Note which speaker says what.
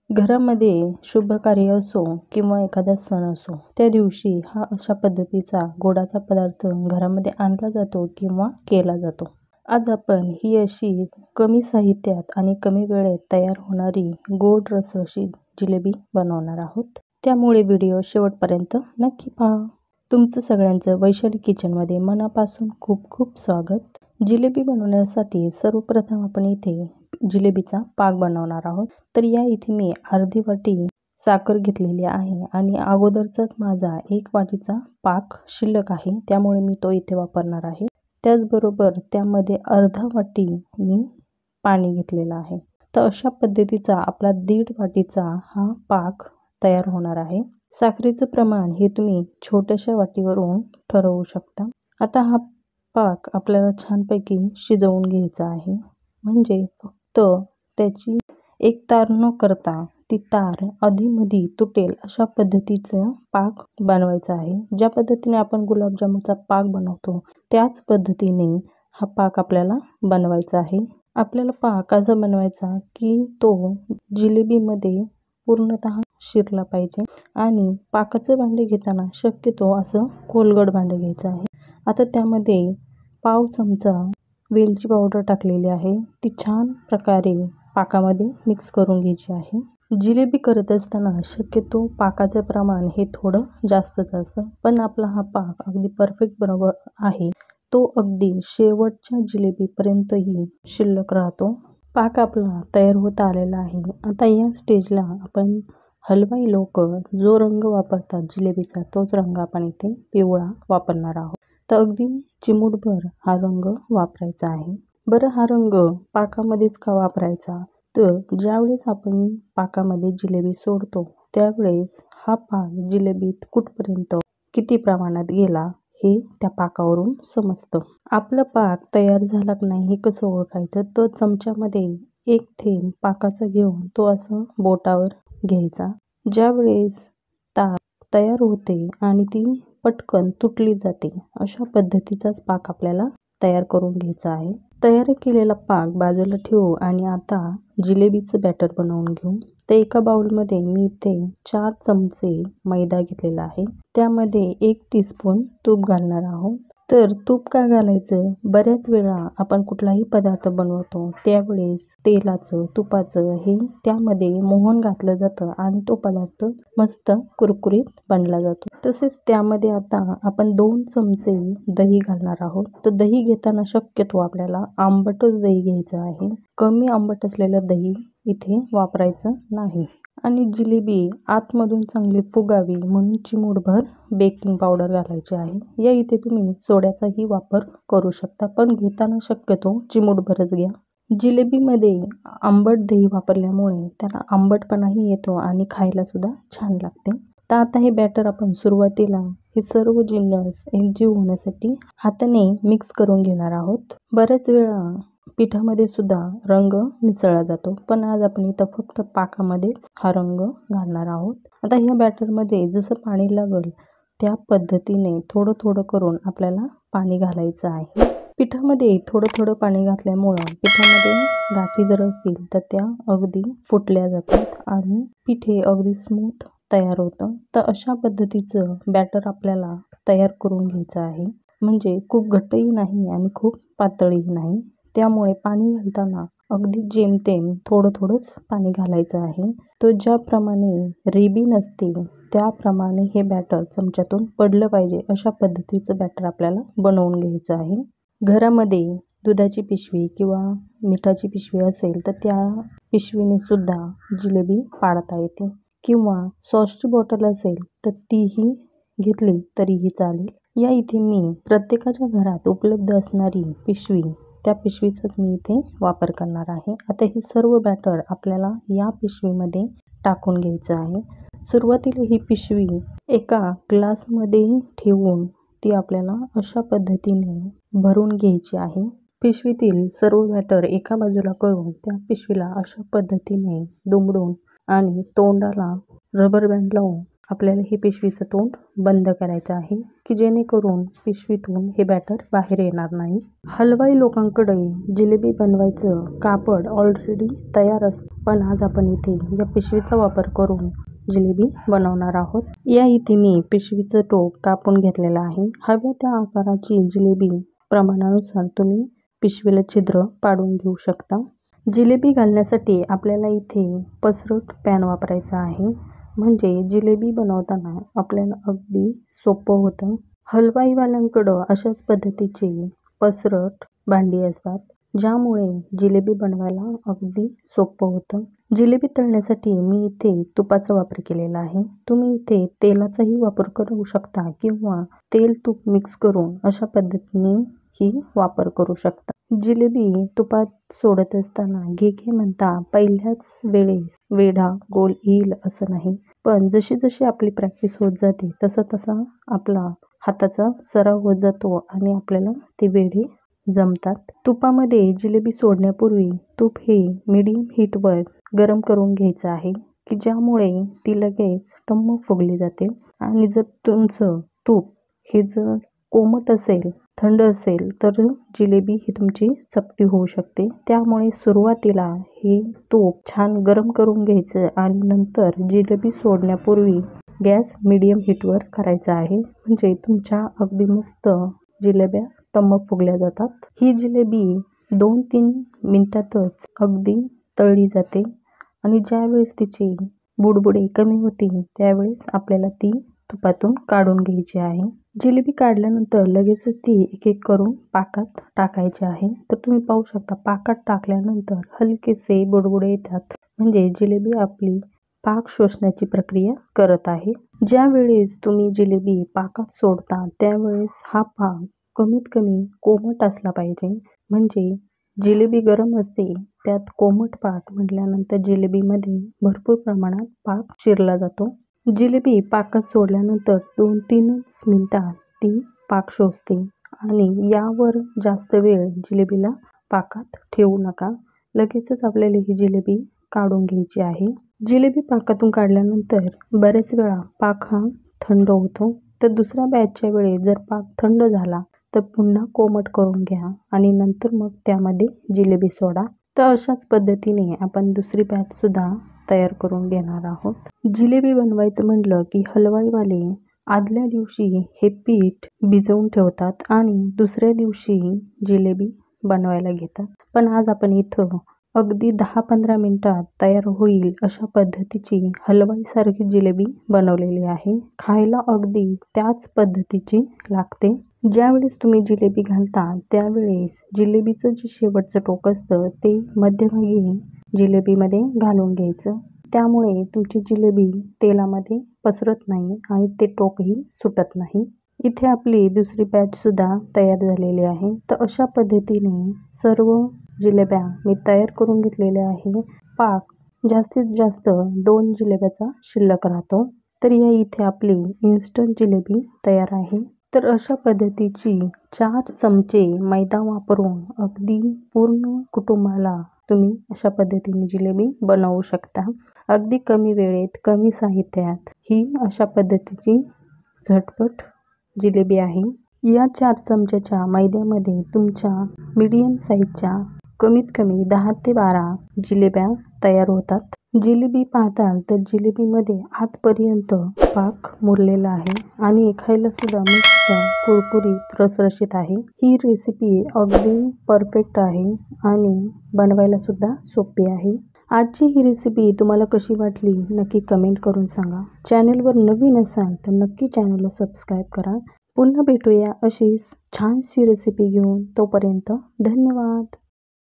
Speaker 1: घरामध्ये शुभ कार्य असो किंवा एखादा सण असो, त्या दिवशी हा अशा पद्धतीचा गोडाचा पदार्थ घरामध्ये आणला जातो किंवा केला जातो. आज आपण ही अशी कमी साहित्यात आणि कमी वेळेत तयार होणारी गोड रसरशीत जिलेबी बनवणार आहोत. त्यामुळे व्हिडिओ शेवटपर्यंत नक्की पहा. तुमचं सगळ्यांचं वैशाली किचनमध्ये मनापासून खूप खूप स्वागत. जिलेबी बनवण्यासाठी सर्वप्रथम आपण इथे जिलेबीचा पाक बनवणार आहोत. तर या इथे मी अर्धी वाटी साखर घेतलेली आहे आणि अगोदरचाच माझा 1 वाटीचा पाक शिल्लक आहे, त्यामुळे मी तो इथे वापरणार आहे. त्याचबरोबर त्यामध्ये अर्धा वाटी मी पाणी घेतलेलं आहे. तर अशा पद्धतीचा आपला 1.5 वाटीचा हा पाक तयार होणार आहे. साखरेचं प्रमाण हे तुम्ही छोट्याशा वाटीवरून ठरवू शकता. आता हा पाक आपल्याला छानपैकी शिजवून घ्यायचा आहे. म्हणजे फक्त त्याची एक तार न करता ती तार अधीमधी तुटेल अशा पद्धतीचं पाक बनवायचा आहे. ज्या पद्धतीने आपण गुलाबजामुनचा पाक बनवतो त्याच पद्धतीने हा पाक आपल्याला बनवायचा आहे. आपल्याला पाक असा बनवायचा की तो जिलेबीमध्ये पूर्णतः शिरला पाहिजे आणि पाकाचं भांडे घेताना शक्यतो असं खोलगट भांडे घ्यायचं आहे. आता त्यामध्ये पाव चमचा वेलची पावडर टाकलेली आहे. ती छान प्रकारे पाकामध्ये मिक्स करून घ्यायची आहे. जिलेबी करत असताना शक्यतो पाकाचं प्रमाण हे थोडं जास्तच असतं, पण आपला हा पाक अगदी परफेक्ट बरोबर आहे. तो अगदी शेवटच्या जिलेबीपर्यंतही शिल्लक राहतो. पाक आपला तयार होत आलेला आहे. आता या स्टेजला आपण हलवाई लोक जो रंग वापरतात जिलेबीचा, तोच रंग आपण इथे पिवळा वापरणार आहोत. तर अगदी चिमूटभर हा रंग वापरायचा आहे. बरं, हा रंग पाकामध्येच का वापरायचा? तर ज्यावेळेस आपण पाकामध्ये जिलेबी सोडतो त्यावेळेस हा पाक जिलेबीत कुठपर्यंत किती प्रमाणात गेला हे त्या पाकावरून समजतं. आपला पाक तयार झाला की नाही हे कसं ओळखायचं? तर चमच्यामध्ये 1 थेंब पाकाचा घेऊन तो असं बोटावर घ्यायचा. ज्यावेळेस तार तयार होते आणि ती पटकन तुटली जाते अशा पद्धतीचाच पाक आपल्याला तयार करून घ्यायचा आहे. तयार केलेला पाक बाजूला ठेवू आणि आता जिलेबीचं बॅटर बनवून घेऊ. तर एका बाउलमध्ये मी इथे 4 चमचे मैदा घेतलेला आहे. त्यामध्ये 1 टीस्पून तूप घालणार आहोत. तर तूप का घालायचं? बऱ्याच वेळा आपण कुठलाही पदार्थ बनवतो त्यावेळेस तेलाचं, तुपाचं हे त्यामध्ये मोहन घातलं जातं आणि तो पदार्थ मस्त कुरकुरीत बनला जातो. तसेच त्यामध्ये आता आपण 2 चमचे दही घालणार आहोत. तर दही घेताना शक्यतो आपल्याला आंबटच दही घ्यायचं आहे. कमी आंबट असलेलं दही इथे वापरायचं नाही. आणि जिलेबी आतमधून चांगली फुगावी म्हणून चिमूटभर बेकिंग पावडर घालायची आहे. या इथे तुम्ही सोड्याचाही वापर करू शकता, पण घेताना शक्यतो चिमूटभरच घ्या. जिलेबीमध्ये आंबट दही वापरल्यामुळे त्याला आंबटपणाही येतो आणि खायला सुद्धा छान लागते. तर आता हे बॅटर आपण सुरुवातीला हे सर्व जिन्नस एकजीव होण्यासाठी हाताने मिक्स करून घेणार आहोत. बऱ्याच वेळा पिठामध्ये सुद्धा रंग मिसळला जातो, पण आज आपण इथं फक्त पाकामध्येच हा रंग घालणार आहोत. आता ह्या बॅटरमध्ये जसं पाणी लागेल त्या पद्धतीने थोडं थोडं करून आपल्याला पाणी घालायचं आहे. पिठामध्ये थोडं थोडं पाणी घातल्यामुळं पिठामध्ये गाठी जर असतील तर त्या अगदी फुटल्या जातात आणि पीठ हे अगदी स्मूथ तयार होतं. तर अशा पद्धतीचं बॅटर आपल्याला तयार करून घ्यायचं आहे. म्हणजे खूप घट्टही नाही आणि खूप पातळही नाही. त्यामुळे पाणी घालताना अगदी जेमतेम थोडं थोडंच पाणी घालायचं आहे. तर ज्याप्रमाणे रिबीन असते त्याप्रमाणे हे बॅटर चमच्यातून पडलं पाहिजे अशा पद्धतीचं बॅटर आपल्याला बनवून घ्यायचं आहे. घरामध्ये दुधाची पिशवी किंवा मिठाची पिशवी असेल तर त्या पिशवीने सुद्धा जिलेबी पाडता येते किंवा सॉसची बॉटल असेल तर तीही घेतली तरीही चालेल. या इथे मी प्रत्येकाच्या घरात उपलब्ध असणारी पिशवी, त्या पिशवीचाच मी इथे वापर करणार आहे. आता हे सर्व बॅटर आपल्याला या पिशवीमध्ये टाकून घ्यायचं आहे. सुरुवातीला ही पिशवी एका ग्लासमध्ये ठेवून ती आपल्याला अशा पद्धतीने भरून घ्यायची आहे. पिशवीतील सर्व बॅटर एका बाजूला करून त्या पिशवीला अशा पद्धतीने दुमडून आणि तोंडाला रबर बँड लावून आपल्याला हे पिशवीचं तोंड बंद करायचं आहे की जेणेकरून पिशवीतून हे बॅटर बाहेर येणार नाही. हलवाई लोकांकडे जिलेबी बनवायचं कापड ऑलरेडी तयार असतं, पण आज आपण इथे या पिशवीचा वापर करून जिलेबी बनवणार आहोत. या इथे मी पिशवीचं टोक कापून घेतलेलं आहे. हव्या त्या आकाराची जिलेबी प्रमाणानुसार तुम्ही पिशवीला छिद्र पाडून घेऊ शकता. जिलेबी घालण्यासाठी आपल्याला इथे पसरट पॅन वापरायचा आहे, म्हणजे जिलेबी बनवताना आपल्याला अगदी सोपं होतं. हलवाईवाल्यांकडं अशाच पद्धतीची पसरट भांडी असतात, ज्यामुळे जिलेबी बनवायला अगदी सोपं होतं. जिलेबी तळण्यासाठी मी इथे तुपाचा वापर केलेला आहे. तुम्ही इथे तेलाचाही वापर करू शकता किंवा तेल तूप मिक्स करून अशा पद्धतीने ही वापर करू शकता. जिलेबी तुपात सोडत असताना घे घे म्हणता पहिल्याच वेळेस वेढा गोल येईल असं नाही, पण जशी जशी आपली प्रॅक्टिस होत जाते तसा तसा आपला हाताचा सराव होत जातो आणि आपल्याला ते वेढे जमतात. तुपामध्ये जिलेबी सोडण्यापूर्वी तूप हे मीडियम हीटवर गरम करून घ्यायचं आहे की ज्यामुळे ती लगेच टम्म फुगली जाते. आणि जर तुमचं तूप हे जर कोमट असेल, थंड असेल तर जिलेबी ही तुमची चपटी होऊ शकते. त्यामुळे सुरुवातीला हे तूप छान गरम करून घ्यायचं आणि नंतर जिलेबी सोडण्यापूर्वी गॅस मीडियम हीटवर करायचा आहे, म्हणजे तुमच्या अगदी मस्त जिलेब्या टम्म फुगल्या जातात. ही जिलेबी 2-3 मिनिटातच अगदी तळली जाते आणि ज्यावेळेस तिची बुडबुडे कमी होतील त्यावेळेस आपल्याला ती तुपातून काढून घ्यायची आहे. जिलेबी काढल्यानंतर लगेचच ती एक एक करून पाकात टाकायची आहे. तर तुम्ही पाहू शकता पाकात टाकल्यानंतर हलकेसे बुडबुडे येतात, म्हणजे जिलेबी आपली पाक शोषण्याची प्रक्रिया करत आहे. ज्या वेळेस तुम्ही जिलेबी पाकात सोडता त्यावेळेस हा पाक कमीत कमी कोमट असला पाहिजे, म्हणजे जिलेबी गरम असते त्यात कोमट पाक म्हटल्यानंतर जिलेबीमध्ये भरपूर प्रमाणात पाक शिरला जातो. जिलेबी पाकात सोडल्यानंतर 2-3 मिनिटात ती पाक शोषते आणि यावर जास्त वेळ जिलेबीला पाकात ठेवू नका. लगेचच आपल्याला ही जिलेबी काढून घ्यायची आहे. जिलेबी पाकातून काढल्यानंतर बरेच वेळा पाक हा थंड होतो, तर दुसऱ्या बॅचच्या वेळेस जर पाक थंड झाला तर पुन्हा कोमट करून घ्या आणि नंतर मग त्यामध्ये जिलेबी सोडा. तर अशाच पद्धतीने आपण दुसरी बॅच सुद्धा तयार करून घेणार आहोत. जिलेबी बनवायचं म्हटलं की हलवाईवाले आदल्या दिवशी हे पीठ भिजवून ठेवतात आणि दुसऱ्या दिवशी जिलेबी बनवायला घेतात, पण आज आपण इथं अगदी 10-15 मिनिटात तयार होईल अशा पद्धतीची हलवाईसारखी जिलेबी बनवलेली आहे. खायला अगदी त्याच पद्धतीची लागते. ज्यावेळेस तुम्ही जिलेबी घालता त्यावेळेस जिलेबीचं जे शेवटचं टोक असतं ते मध्यभागी जिलेबीमध्ये घालून घ्यायचं, त्यामुळे तुमची जिलेबी तेलामध्ये पसरत नाही आणि ते टोकही सुटत नाही. इथे आपली दुसरी बॅच सुद्धा तयार झालेली आहे. तर अशा पद्धतीने सर्व जिलेब्या मी तयार करून घेतलेल्या आहे. पाक जास्तीत जास्त 2 जिलेब्याचा शिल्लक राहतो. तर या इथे आपली इन्स्टंट जिलेबी तयार आहे. तर अशा पद्धतीची 4 चमचे मैदा वापरून अगदी पूर्ण कुटुंबाला तुम्ही अशा पद्धतीने जिलेबी बनवू शकता. अगदी कमी वेळेत कमी साहित्यात ही अशा पद्धतीची झटपट जिलेबी आहे. या 4 चमच्याच्या मैद्यामध्ये तुमच्या मीडियम साईजच्या कमीत कमी 10 ते 12 जिलेब्या तयार होतात. जिलेबी पाहताल तर जिलेबीमध्ये आतपर्यंत पाक मुरलेला आहे आणि खायला सुद्धा मस्त कुरकुरीत रसरशीत आहे. ही रेसिपी अगदी परफेक्ट आहे आणि बनवायला सुद्धा सोपी आहे. आजची ही रेसिपी तुम्हाला कशी वाटली नक्की कमेंट करून सांगा. चॅनलवर नवीन असाल तर नक्की चॅनलला सबस्क्राईब करा. पुन्हा भेटूया अशीच छानशी रेसिपी घेऊन. तोपर्यंत धन्यवाद.